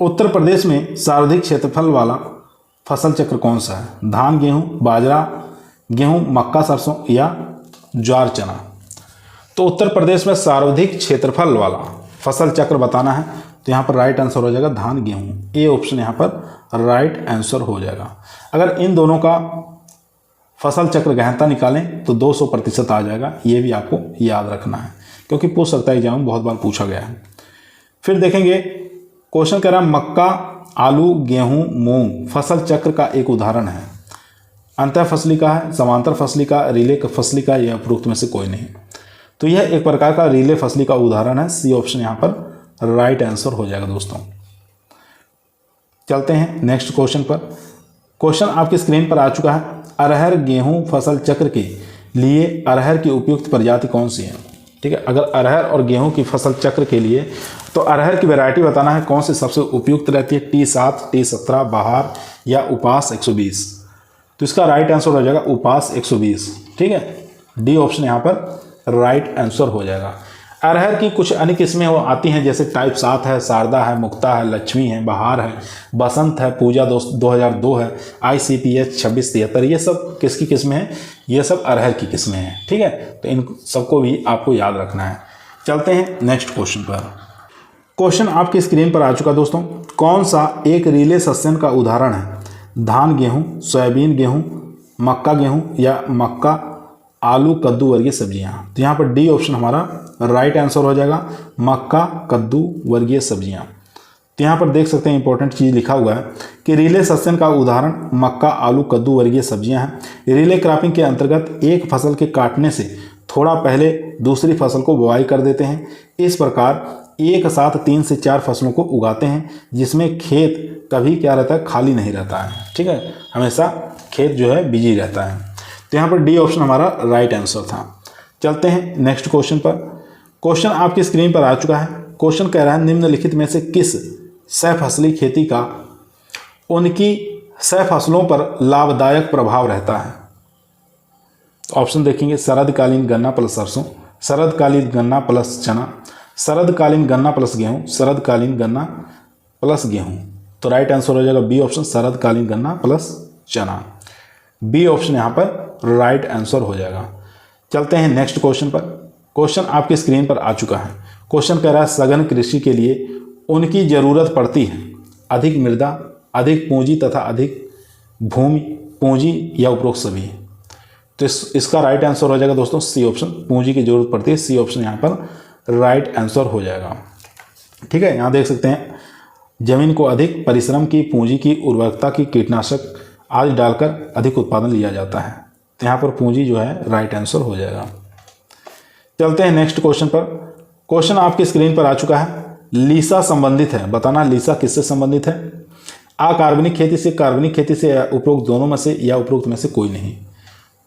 Speaker 1: उत्तर प्रदेश में सर्वाधिक क्षेत्रफल वाला फसल चक्र कौन सा है? धान, गेहूं, बाजरा, गेहूं, मक्का, सरसों या ज्वार, चना। तो उत्तर प्रदेश में सर्वाधिक क्षेत्रफल वाला फसल चक्र बताना है तो यहाँ पर राइट आंसर हो जाएगा धान, गेहूं। ए ऑप्शन यहाँ पर राइट आंसर हो जाएगा। अगर इन दोनों का फसल चक्र गहनता निकालें तो 200% आ जाएगा। ये भी आपको याद रखना है क्योंकि पूछ सकता है एग्जाम में, बहुत बार पूछा गया है। फिर देखेंगे क्वेश्चन कह रहा है मक्का, आलू, गेहूं, मूंग फसल चक्र का एक उदाहरण है। अंतः फसली का है, समांतर फसली का, रिले फसली का या उपरोक्त में से कोई नहीं। तो यह एक प्रकार का रिले फसली का उदाहरण है। सी ऑप्शन यहाँ पर राइट आंसर हो जाएगा दोस्तों। चलते हैं नेक्स्ट क्वेश्चन पर। क्वेश्चन आपकी स्क्रीन पर आ चुका है। अरहर गेहूं फसल चक्र के लिए अरहर की उपयुक्त प्रजाति कौन सी है? ठीक है, अगर अरहर और गेहूं की फसल चक्र के लिए तो अरहर की वैरायटी बताना है कौन सी सबसे उपयुक्त रहती है, T7, T17, बहार या उपास 120। तो इसका राइट आंसर हो जाएगा उपास 120। ठीक है, डी ऑप्शन यहाँ पर राइट आंसर हो जाएगा। अरहर की कुछ अन्य किस्में वो आती हैं जैसे टाइप 7 है, शारदा है, मुक्ता है, लक्ष्मी है, बहार है, बसंत है, पूजा 2002 है, ICPH 2673। ये सब किसकी किस्में हैं? ये सब अरहर की किस्में हैं। ठीक है, तो इन सबको भी आपको याद रखना है। चलते हैं नेक्स्ट क्वेश्चन पर। क्वेश्चन आपकी स्क्रीन पर आ चुका दोस्तों। कौन सा एक रिले सस्यन का उदाहरण है? धान गेहूँ, सोयाबीन गेहूँ, मक्का गेहूँ या मक्का आलू कद्दू वर्गीय सब्जियां। तो यहाँ पर डी ऑप्शन हमारा राइट आंसर हो जाएगा, मक्का कद्दू वर्गीय सब्जियां। तो यहाँ पर देख सकते हैं इंपॉर्टेंट चीज़ लिखा हुआ है कि रिले सस्यन का उदाहरण मक्का आलू कद्दू वर्गीय सब्जियां हैं। रिले क्रॉपिंग के अंतर्गत एक फसल के काटने से थोड़ा पहले दूसरी फसल को बुआई कर देते हैं। इस प्रकार एक साथ 3 से 4 फसलों को उगाते हैं जिसमें खेत कभी क्या रहता है, खाली नहीं रहता है। ठीक है, हमेशा खेत जो है बिजी रहता है। तो यहाँ पर डी ऑप्शन हमारा राइट आंसर था। चलते हैं नेक्स्ट क्वेश्चन पर। क्वेश्चन आपकी स्क्रीन पर आ चुका है। क्वेश्चन कह रहा है निम्नलिखित में से किस सहफसली खेती का उनकी सहफसलों पर लाभदायक प्रभाव रहता है? ऑप्शन देखेंगे, शरदकालीन गन्ना प्लस सरसों, शरदकालीन गन्ना प्लस चना, शरदकालीन गन्ना प्लस गेहूँ, शरदकालीन गन्ना प्लस गेहूँ। तो राइट आंसर हो जाएगा बी ऑप्शन, शरदकालीन गन्ना प्लस चना। बी ऑप्शन यहाँ पर राइट आंसर हो जाएगा। चलते हैं नेक्स्ट क्वेश्चन पर। क्वेश्चन आपकी स्क्रीन पर आ चुका है। क्वेश्चन कह रहा है सघन कृषि के लिए उनकी जरूरत पड़ती है अधिक मृदा, अधिक पूंजी तथा अधिक भूमि, पूंजी या उपरोक्त सभी। तो इसका राइट आंसर हो जाएगा दोस्तों सी ऑप्शन, पूंजी की जरूरत पड़ती है। सी ऑप्शन यहाँ पर राइट आंसर हो जाएगा। ठीक है, यहाँ देख सकते हैं जमीन को अधिक परिश्रम की, पूंजी की, उर्वरकता की, कीटनाशक आदि डालकर अधिक उत्पादन लिया जाता है। तो यहाँ पर पूंजी जो है राइट आंसर हो जाएगा। चलते हैं नेक्स्ट क्वेश्चन पर। क्वेश्चन आपकी स्क्रीन पर आ चुका है। लीसा संबंधित है, बताना लीसा किससे संबंधित है? अकार्बनिक खेती से, कार्बनिक खेती से, या उपरोक्त दोनों में से, या उपरोक्त में से कोई नहीं।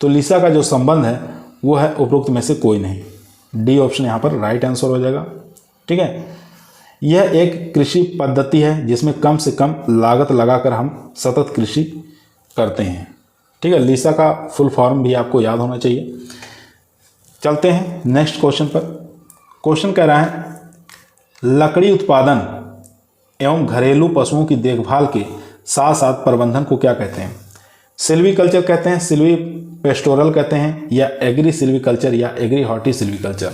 Speaker 1: तो लीसा का जो संबंध है वो है उपरोक्त में से कोई नहीं। डी ऑप्शन यहाँ पर राइट आंसर हो जाएगा। ठीक है, यह एक कृषि पद्धति है जिसमें कम से कम लागत लगाकर हम सतत कृषि करते हैं। ठीक है, लीसा का फुल फॉर्म भी आपको याद होना चाहिए। चलते हैं नेक्स्ट क्वेश्चन पर। क्वेश्चन कह रहा है लकड़ी उत्पादन एवं घरेलू पशुओं की देखभाल के साथ साथ प्रबंधन को क्या कहते हैं? सिल्वीकल्चर कहते हैं, सिल्वी पेस्टोरल कहते हैं, या एग्री सिल्वीकल्चर या एग्री हॉर्टी सिल्वीकल्चर।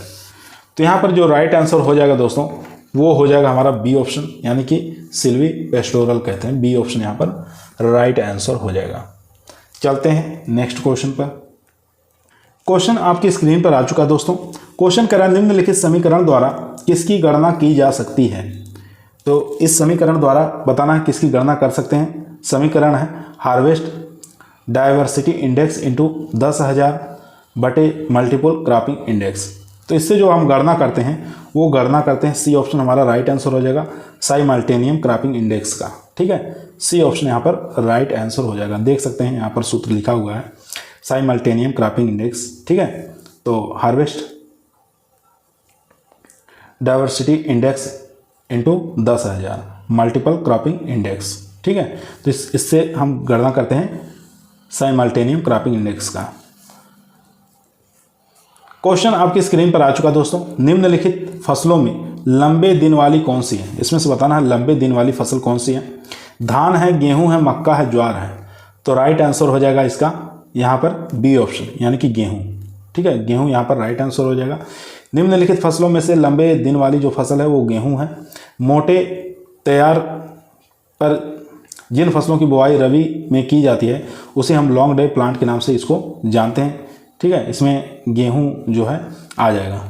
Speaker 1: तो यहाँ पर जो राइट आंसर हो जाएगा दोस्तों वो हो जाएगा हमारा बी ऑप्शन, यानी कि सिल्वी पेस्टोरल कहते हैं। बी ऑप्शन यहाँ पर राइट आंसर हो जाएगा। चलते हैं नेक्स्ट क्वेश्चन पर। क्वेश्चन आपकी स्क्रीन पर आ चुका दोस्तों। क्वेश्चन कह रहा है निम्नलिखित समीकरण द्वारा किसकी गणना की जा सकती है? तो इस समीकरण द्वारा बताना है किसकी गणना कर सकते हैं। समीकरण है हार्वेस्ट डाइवर्सिटी इंडेक्स इंटू 10,000 बटे मल्टीपल क्रॉपिंग इंडेक्स। तो इससे जो हम गणना करते हैं वो गणना करते हैं, सी ऑप्शन हमारा राइट आंसर हो जाएगा, साइमल्टेनियम क्रॉपिंग इंडेक्स का। ठीक है, सी ऑप्शन यहाँ पर राइट आंसर हो जाएगा। देख सकते हैं यहाँ पर सूत्र लिखा हुआ है साइमल्टेनियम क्रॉपिंग इंडेक्स। ठीक है, तो harvest diversity index into 10,000 multiple cropping index. ठीक है, तो इससे हम गणना करते हैं साइमल्टेनियम क्रॉपिंग इंडेक्स का। क्वेश्चन आपकी स्क्रीन पर आ चुका दोस्तों। निम्नलिखित फसलों में लंबे दिन वाली कौन सी है? इसमें से बताना है लंबे दिन वाली फसल कौन सी है। धान है, गेहूं है, मक्का है, ज्वार है। तो राइट आंसर हो जाएगा इसका यहाँ पर बी ऑप्शन, यानी कि गेहूं। ठीक है, गेहूं यहाँ पर राइट आंसर हो जाएगा। निम्नलिखित फसलों में से लंबे दिन वाली जो फसल है वो गेहूं है। मोटे तैयार पर जिन फसलों की बुआई रबी में की जाती है उसे हम लॉन्ग डे प्लांट के नाम से इसको जानते हैं। ठीक है, इसमें गेहूं जो है आ जाएगा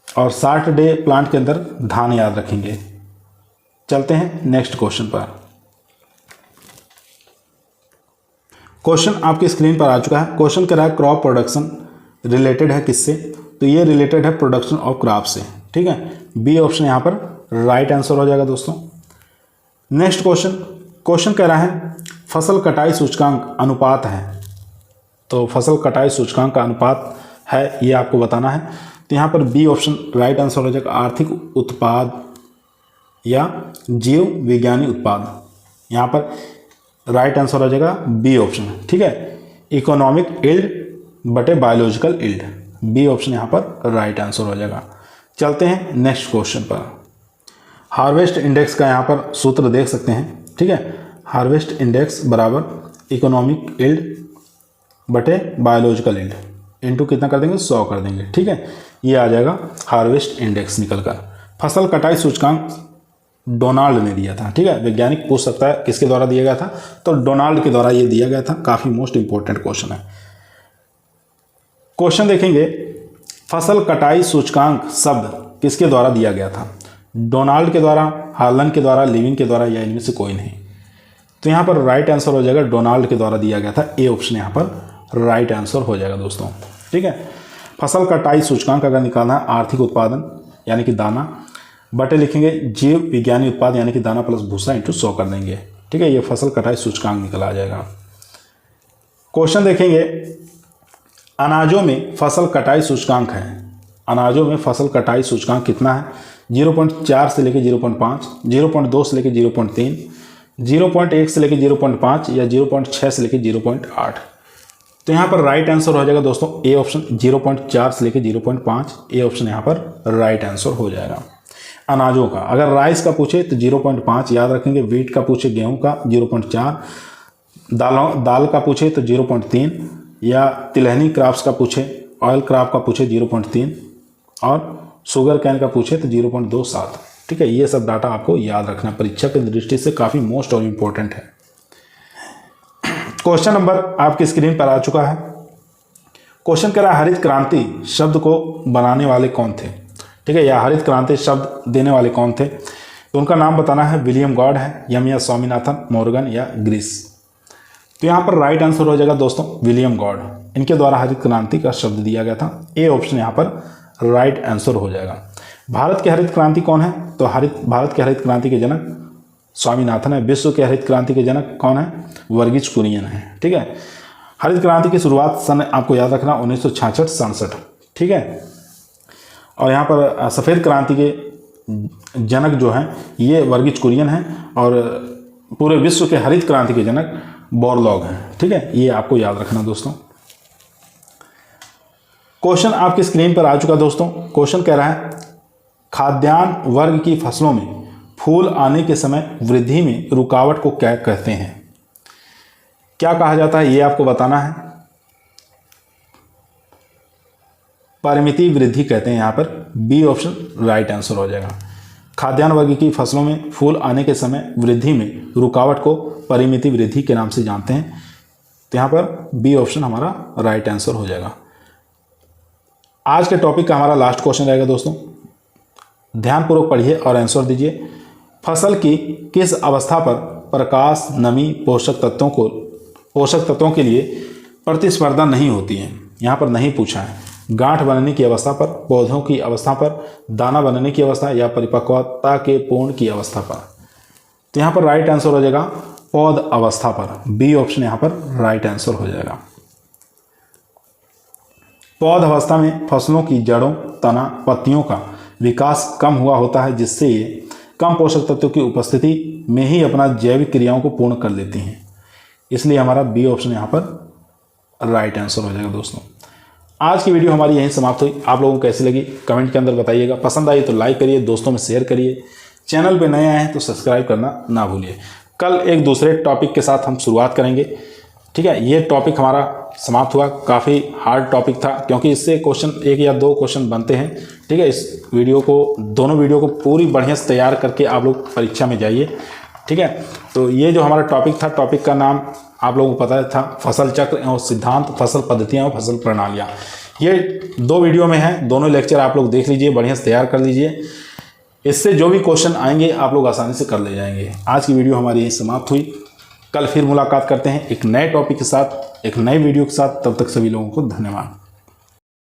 Speaker 1: और 60 डे प्लांट के अंदर धान याद रखेंगे। चलते हैं नेक्स्ट क्वेश्चन पर। क्वेश्चन आपकी स्क्रीन पर आ चुका है। क्वेश्चन कह रहा है क्रॉप प्रोडक्शन रिलेटेड है किससे? तो ये रिलेटेड है प्रोडक्शन ऑफ क्रॉप से। ठीक है, बी ऑप्शन यहाँ पर राइट आंसर हो जाएगा दोस्तों। नेक्स्ट क्वेश्चन कह रहा है फसल कटाई सूचकांक अनुपात है। तो फसल कटाई सूचकांक का अनुपात है ये आपको बताना है। तो यहाँ पर बी ऑप्शन राइट आंसर हो जाएगा, आर्थिक उत्पाद या जीव विज्ञानी उत्पाद। यहाँ पर राइट आंसर हो जाएगा बी ऑप्शन। ठीक है, इकोनॉमिक इल्ड बटे बायोलॉजिकल इल्ड। बी ऑप्शन यहाँ पर राइट आंसर हो जाएगा। चलते हैं नेक्स्ट क्वेश्चन पर। हार्वेस्ट इंडेक्स का यहाँ पर सूत्र देख सकते हैं। ठीक है, हार्वेस्ट इंडेक्स बराबर इकोनॉमिक इल्ड बटे बायोलॉजिकल इल्ड इनटू कितना कर देंगे 100 कर देंगे। ठीक है, ये आ जाएगा हार्वेस्ट इंडेक्स निकल कर। फसल कटाई सूचकांक डोनाल्ड ने दिया था। ठीक है, वैज्ञानिक पूछ सकता है किसके द्वारा दिया गया था, तो डोनाल्ड के द्वारा ये दिया गया था। काफ़ी मोस्ट इंपॉर्टेंट क्वेश्चन है। क्वेश्चन देखेंगे फसल कटाई सूचकांक शब्द किसके द्वारा दिया गया था? डोनाल्ड के द्वारा, हार्लन के द्वारा, लेविन के द्वारा, या इनमें से कोई नहीं। तो यहाँ पर राइट आंसर हो जाएगा डोनाल्ड के द्वारा दिया गया था। ए ऑप्शन यहाँ पर राइट आंसर हो जाएगा दोस्तों। ठीक है, फसल कटाई सूचकांक अगर निकालना है आर्थिक उत्पादन यानी कि दाना बटे लिखेंगे जीव विज्ञानी उत्पाद यानी कि दाना प्लस भूसा इंटू 100 कर देंगे। ठीक है, ये फसल कटाई सूचकांक निकल आ जाएगा। क्वेश्चन देखेंगे अनाजों में फसल कटाई सूचकांक है। अनाजों में फसल कटाई सूचकांक कितना है? 0.4 से लेकर 0.5, 0.2 से लेकर 0.3, 0.1 से लेकर 0.5 या 0.6 से लेकर 0.8। तो यहाँ पर राइट आंसर हो जाएगा दोस्तों ए ऑप्शन 0.4 से लेकर 0.5। ए ऑप्शन यहाँ पर राइट आंसर हो जाएगा। अनाजों का अगर राइस का पूछे तो 0.5 याद रखेंगे, वीट का पूछे गेहूं का 0.4, दाल का पूछे तो 0.3, या तिलहनी क्रॉप्स का पूछे, ऑयल क्रॉप का पूछे 0.3 और शुगर कैन का पूछे तो 0.27। ठीक है, ये सब डाटा आपको याद रखना, परीक्षा की दृष्टि से काफ़ी मोस्ट और इम्पोर्टेंट है। क्वेश्चन नंबर आपकी स्क्रीन पर आ चुका है। क्वेश्चन कह रहा है हरित क्रांति शब्द को बनाने वाले कौन थे? ठीक है, या हरित क्रांति शब्द देने वाले कौन थे? तो उनका नाम बताना है। विलियम गॉड है, या स्वामीनाथन, मॉर्गन या ग्रीस। तो यहाँ पर राइट आंसर हो जाएगा दोस्तों विलियम गॉड। इनके द्वारा हरित क्रांति का शब्द दिया गया था। ए ऑप्शन यहाँ पर राइट आंसर हो जाएगा। भारत के हरित क्रांति कौन है? तो भारत के हरित क्रांति के जनक स्वामीनाथन है। विश्व के हरित क्रांति के जनक कौन है? वर्गीज कुरियन है। ठीक है, हरित क्रांति की शुरुआत सन आपको याद रखना 1966-67। ठीक है, और यहाँ पर सफ़ेद क्रांति के जनक जो हैं ये वर्गीज कुरियन हैं और पूरे विश्व के हरित क्रांति के जनक बोरलॉग हैं। ठीक है, ये आपको याद रखना दोस्तों। क्वेश्चन आपकी स्क्रीन पर आ चुका दोस्तों। क्वेश्चन कह रहा है खाद्यान्न वर्ग की फसलों में फूल आने के समय वृद्धि में रुकावट को क्या कहते हैं? क्या कहा जाता है ये आपको बताना है। परिमिति वृद्धि कहते हैं यहाँ पर, बी ऑप्शन राइट आंसर हो जाएगा। खाद्यान्न वर्ग की फसलों में फूल आने के समय वृद्धि में रुकावट को परिमिति वृद्धि के नाम से जानते हैं, तो यहाँ पर बी ऑप्शन हमारा राइट आंसर हो जाएगा। आज के टॉपिक का हमारा लास्ट क्वेश्चन रहेगा दोस्तों, ध्यानपूर्वक पढ़िए और आंसर दीजिए। फसल की किस अवस्था पर प्रकाश, नमी, पोषक तत्वों के लिए प्रतिस्पर्धा नहीं होती है? यहाँ पर नहीं पूछा है। गांठ बनने की अवस्था पर, पौधों की अवस्था पर, दाना बनने की अवस्था या परिपक्वता के पूर्ण की अवस्था पर? तो यहाँ पर राइट आंसर हो जाएगा पौध अवस्था पर, बी ऑप्शन यहाँ पर राइट आंसर हो जाएगा। पौध अवस्था में फसलों की जड़ों, तना, पत्तियों का विकास कम हुआ होता है, जिससे ये कम पोषक तत्वों की उपस्थिति में ही अपना जैविक क्रियाओं को पूर्ण कर लेती हैं, इसलिए हमारा बी ऑप्शन यहाँ पर राइट आंसर हो जाएगा। दोस्तों आज की वीडियो हमारी यहीं समाप्त हुई। आप लोगों को कैसी लगी कमेंट के अंदर बताइएगा। पसंद आई तो लाइक करिए, दोस्तों में शेयर करिए, चैनल पे नए आए हैं तो सब्सक्राइब करना ना भूलिए। कल एक दूसरे टॉपिक के साथ हम शुरुआत करेंगे, ठीक है। ये टॉपिक हमारा समाप्त हुआ, काफ़ी हार्ड टॉपिक था क्योंकि इससे क्वेश्चन 1 या 2 क्वेश्चन बनते हैं, ठीक है। इस वीडियो को, दोनों वीडियो को पूरी बढ़िया से तैयार करके आप लोग परीक्षा में जाइए, ठीक है। तो ये जो हमारा टॉपिक था, टॉपिक का नाम आप लोगों को पता था, फसल चक्र और सिद्धांत, फसल पद्धतियाँ और फसल प्रणालियाँ। ये 2 वीडियो में है, दोनों लेक्चर आप लोग देख लीजिए, बढ़िया से तैयार कर लीजिए। इससे जो भी क्वेश्चन आएंगे आप लोग आसानी से कर ले जाएंगे। आज की वीडियो हमारी यहीं समाप्त हुई। कल फिर मुलाकात करते हैं एक नए टॉपिक के साथ, एक नए वीडियो के साथ। तब तक सभी लोगों को धन्यवाद।